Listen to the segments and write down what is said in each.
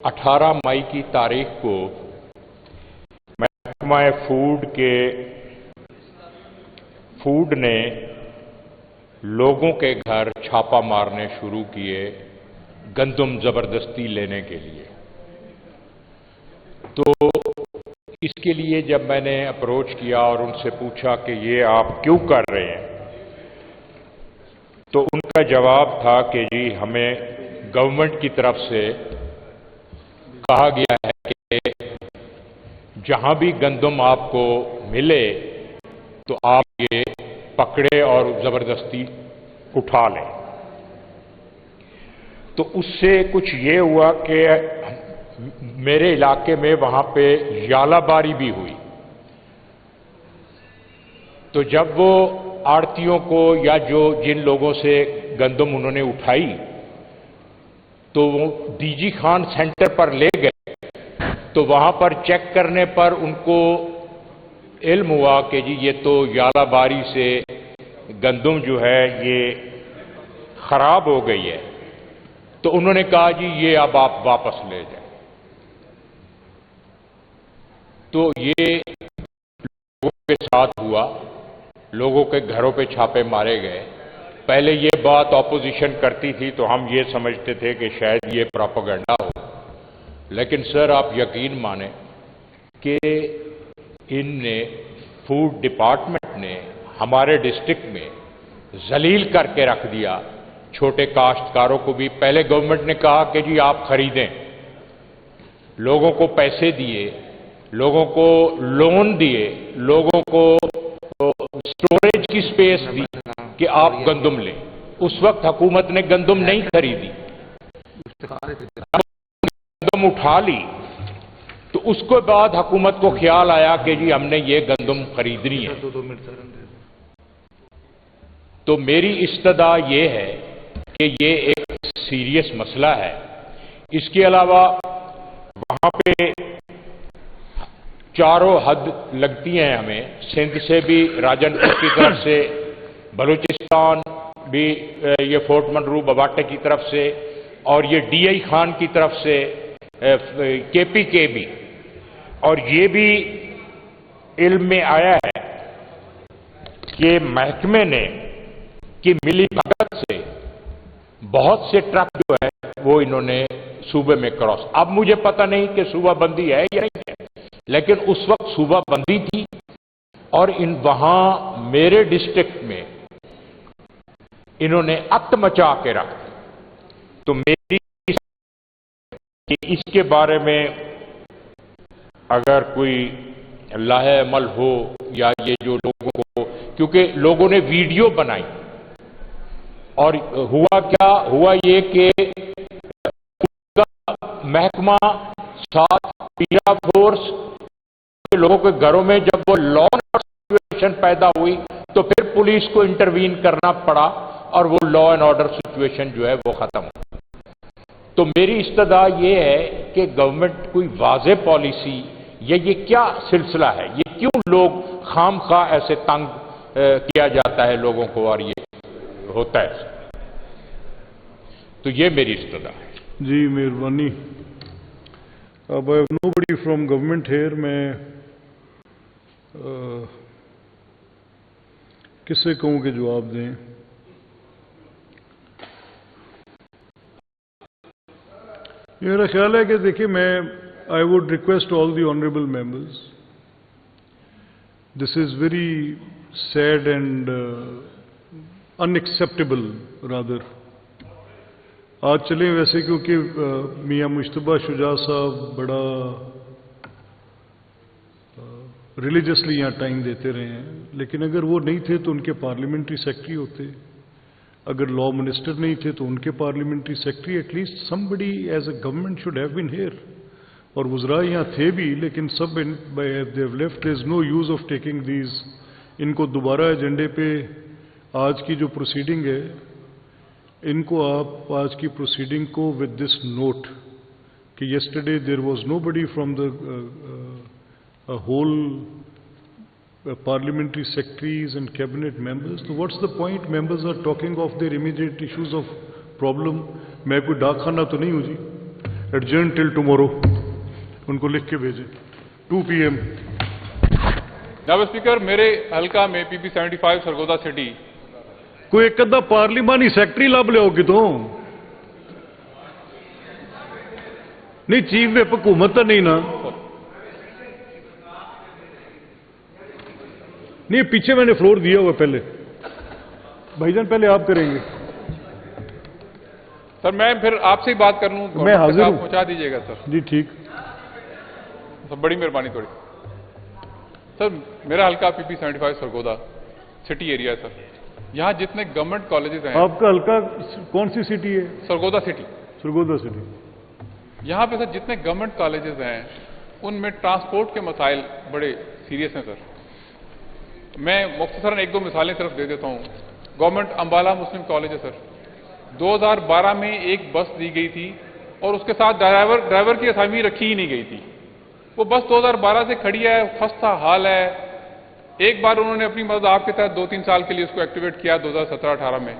18 मई की तारीख को महकमा फूड ने लोगों के घर छापा मारने शुरू किए गंदम जबरदस्ती लेने के लिए। तो इसके लिए जब मैंने अप्रोच किया और उनसे पूछा कि ये आप क्यों कर रहे हैं, तो उनका जवाब था कि जी हमें गवर्नमेंट की तरफ से कहा गया है कि जहां भी गंदम आपको मिले तो आप ये पकड़े और जबरदस्ती उठा लें। तो उससे कुछ ये हुआ कि मेरे इलाके में वहां पे यालाबारी भी हुई। तो जब वो आड़तियों को या जिन लोगों से गंदम उन्होंने उठाई तो वो डीजी खान सेंटर पर ले गए, तो वहां पर चेक करने पर उनको इल्म हुआ कि जी ये तो यालाबारी से गंदम जो है ये खराब हो गई है। तो उन्होंने कहा जी ये अब आप वापस ले जाएं। तो ये लोगों के साथ हुआ, लोगों के घरों पे छापे मारे गए। पहले ये बात ऑपोजिशन करती थी तो हम ये समझते थे कि शायद ये प्रोपेगेंडा हो, लेकिन सर आप यकीन माने कि इनने फूड डिपार्टमेंट ने हमारे डिस्ट्रिक्ट में जलील करके रख दिया छोटे काश्तकारों को भी। पहले गवर्नमेंट ने कहा कि जी आप खरीदें, लोगों को पैसे दिए, लोगों को लोन दिए, लोगों को स्टोरेज की स्पेस दी कि आप गंदम लें। उस वक्त हुकूमत ने गंदम नहीं खरीदी, गंदम उठा ली। तो उसके बाद हुकूमत को ख्याल आया कि जी हमने ये गंदम खरीदनी है। तो मेरी इस्तदा ये है कि ये एक सीरियस मसला है। इसके अलावा वहां पे चारों हद लगती हैं हमें, सिंध से भी, राजनपुर की तरफ से, बलूचिस्तान भी, ये फोर्ट मंडरू बवाटे की तरफ से, और ये डीआई खान की तरफ से केपीके भी। और ये भी इल्म में आया है कि महकमे ने कि मिली भगत से बहुत से ट्रक जो है वो इन्होंने सूबे में क्रॉस। अब मुझे पता नहीं कि सूबा बंदी है या नहीं है, लेकिन उस वक्त सूबा बंदी थी और वहां मेरे डिस्ट्रिक्ट में इन्होंने अत मचा के रख दी। तो मेरी इसके बारे में अगर कोई लाहे अमल हो, या ये जो लोगों को, क्योंकि लोगों ने वीडियो बनाई और हुआ क्या हुआ ये कि महकमा साथ पीरा फोर्स लोगों के घरों में जब वो लॉ एंड सिचुएशन पैदा हुई तो फिर पुलिस को इंटरवीन करना पड़ा और वो लॉ एंड ऑर्डर सिचुएशन जो है वो खत्म हो। तो मेरी इस्तदा ये है कि गवर्नमेंट कोई वाज़े पॉलिसी, ये क्या सिलसिला है, ये क्यों लोग खामखा ऐसे तंग किया जाता है लोगों को और ये होता है। तो ये मेरी इस्तदा है। जी मेहरबानी। अब I have nobody from government here. मैं किससे कहूं कि जवाब दें? मेरा ख्याल है कि देखिए, I would request all the honourable members, this is very sad and unacceptable rather. आज चलें वैसे, क्योंकि मियां मुश्तबा शुजा साहब बड़ा रिलीजियसली यहाँ टाइम देते रहे हैं, लेकिन अगर वो नहीं थे तो उनके पार्लियामेंट्री सेक्रेटरी होते, अगर लॉ मिनिस्टर नहीं थे तो उनके parliamentary secretary, at least somebody as a government should have been here. और वुज़रा यहाँ थे भी, लेकिन सब they have left. There is no use of taking these. इनको दोबारा एजेंडे पे आज की जो प्रोसीडिंग है, इनको आप आज की प्रोसीडिंग को विद दिस नोट कि yesterday there was nobody from the whole parliamentary secretaries and cabinet members. So what's the point? Members are talking of their immediate issues of problem. मैं कोई डाकखाना तो नहीं हूँ जी। एडजर्न टिल टुमारो, उनको लिख के भेजें 2 PM। जनाब स्पीकर, मेरे हल्का में PP 75 सरगोदा सिटी कोई एक अद्धा पार्लिमानी सैकटरी लभ लियो कितों, नहीं चीफ विप हुकूमत तो नहीं ना, नहीं पीछे मैंने फ्लोर दिया हुआ पहले, भाईजान पहले आप करेंगे। सर मैं फिर आपसे ही बात कर लूँ, मैं हाजिर हूं, पहुंचा दीजिएगा सर। जी ठीक। सर बड़ी मेहरबानी थोड़ी। सर मेरा हल्का PP 75 सरगोदा सिटी एरिया है सर। यहाँ जितने गवर्नमेंट कॉलेजेस हैं। आपका हल्का कौन सी सिटी है? सरगोदा सिटी। सरगोदा सिटी। यहाँ पे सर जितने गवर्नमेंट कॉलेजेस हैं उनमें ट्रांसपोर्ट के मसाइल बड़े सीरियस हैं सर। मैं मुख्तसरन 1-2 मिसालें सिर्फ दे देता हूँ। गवर्नमेंट अंबाला मुस्लिम कॉलेज है सर, 2012 में एक बस दी गई थी और उसके साथ ड्राइवर की असामी रखी ही नहीं गई थी। वो बस 2012 से खड़ी है, खस्ता हाल है। एक बार उन्होंने अपनी मदद आपके तहत 2-3 साल के लिए उसको एक्टिवेट किया 2017-18 में,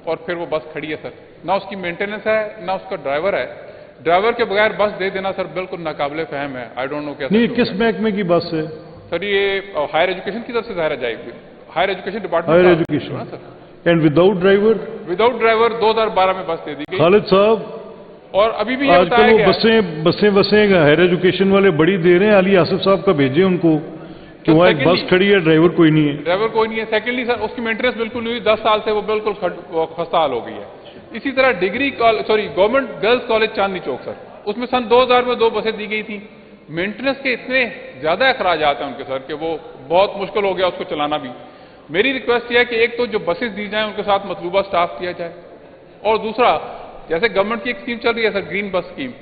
और फिर वो बस खड़ी है सर। ना उसकी मेंटेनेंस है, ना उसका ड्राइवर है। ड्राइवर के बगैर बस दे देना सर बिल्कुल नाकाबिले फहम है। आई डोंट नो क्या नहीं, किस महकमे की बस है सर? ये हायर एजुकेशन की तरफ से ज़ाहिर जाएगी, higher education department. Higher education sir. And without driver? Without driver 2012 में बस दे दी गई। खालिद साहब, और अभी भी आजकल वो बसें हायर एजुकेशन वाले बड़ी दे रहे हैं। अली आसिफ साहब का भेजे उनको कि वहाँ एक बस खड़ी है, ड्राइवर कोई नहीं है। ड्राइवर कोई नहीं है। सेकेंडली सर उसकी मेंटेनेंस बिल्कुल नहीं हुई, 10 साल से वो बिल्कुल खस्ता हाल हो गई है। इसी तरह government girls college Chandni Chowk sir, उसमें सन 2000 में 2 बसें दी गई थी। मेंटेनेंस के इतने ज्यादा अखराजात हैं उनके सर कि वो बहुत मुश्किल हो गया उसको चलाना भी। मेरी रिक्वेस्ट यह है कि एक तो जो बसेस दी जाएं उनके साथ मतलूबा स्टाफ किया जाए, और दूसरा जैसे गवर्नमेंट की एक स्कीम चल रही है सर, ग्रीन बस स्कीम,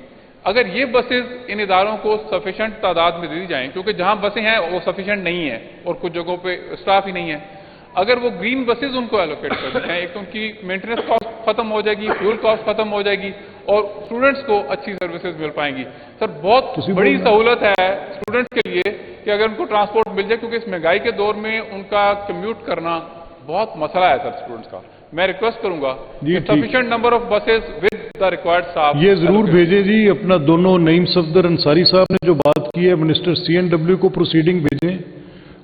अगर ये बसेस इन इदारों को सफिशिएंट तादाद में दे दी जाएं, क्योंकि जहां बसें हैं वो सफिशिएंट नहीं है और कुछ जगहों पे स्टाफ ही नहीं है। अगर वो ग्रीन बसेस उनको एलोकेट कर दी जाएं, एक तो उनकी मेंटेनेंस कॉस्ट खत्म हो जाएगी, फ्यूल कॉस्ट खत्म हो जाएगी, और स्टूडेंट्स को अच्छी सर्विसेज मिल पाएंगी। सर बहुत बड़ी सहूलत है स्टूडेंट्स के लिए कि अगर उनको ट्रांसपोर्ट मिल जाए, क्योंकि इस महंगाई के दौर में उनका कम्यूट करना बहुत मसला है सर स्टूडेंट्स का। मैं रिक्वेस्ट करूंगा sufficient number of buses with the required staff ये जरूर भेजें जी। अपना दोनों नईम सफदर अंसारी साहब ने जो बात की है, मिनिस्टर CNW को प्रोसीडिंग भेजें,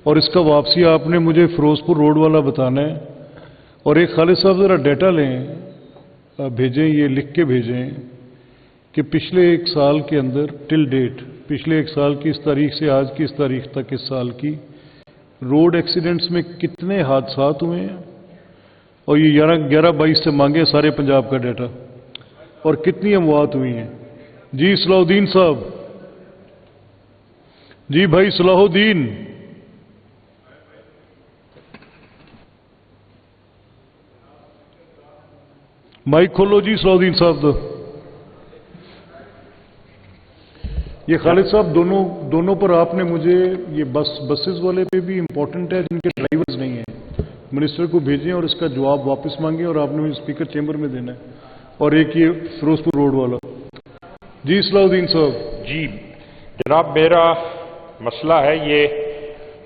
और इसका वापसी आपने मुझे फिरोजपुर रोड वाला बताना है। और एक खालिद साहब जरा डाटा लें, भेजें, ये लिख के भेजें कि पिछले 1 साल के अंदर टिल डेट, पिछले 1 साल की इस तारीख से आज की इस तारीख तक इस साल की रोड एक्सीडेंट्स में कितने हादसात हुए हैं, और ये 11-22 से मांगे सारे पंजाब का डाटा, और कितनी अमवात हुई हैं। जी सलाहुद्दीन साहब, जी भाई सलाहुद्दीन, माइक खोलो जी सलाहुद्दीन साहब। तो ये खालिद साहब दोनों पर आपने मुझे ये बसेस वाले पे भी इम्पोर्टेंट है जिनके ड्राइवर्स नहीं हैं, मिनिस्टर को भेजें और इसका जवाब वापस मांगे, और आपने मुझे स्पीकर चेंबर में देना है। और एक ये फिरोजपुर रोड वाला। जी सलाहुद्दीन साहब। जी जनाब, मेरा मसला है ये